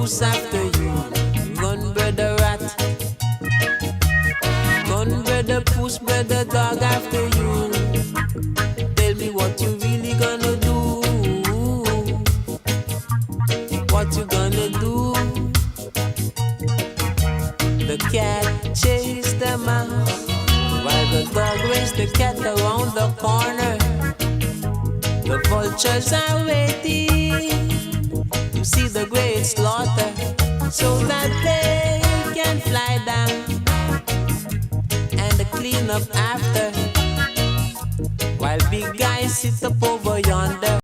goose after you. Run, brother rat. Run, brother puss, brother dog after you. Tell me what you really gonna do. What you gonna do? The cat chased the mouse, while the dog raced the cat around the corner. The vultures are waiting to see the great slaughter, so that they can fly down and clean up after, while big guys sit up over yonder.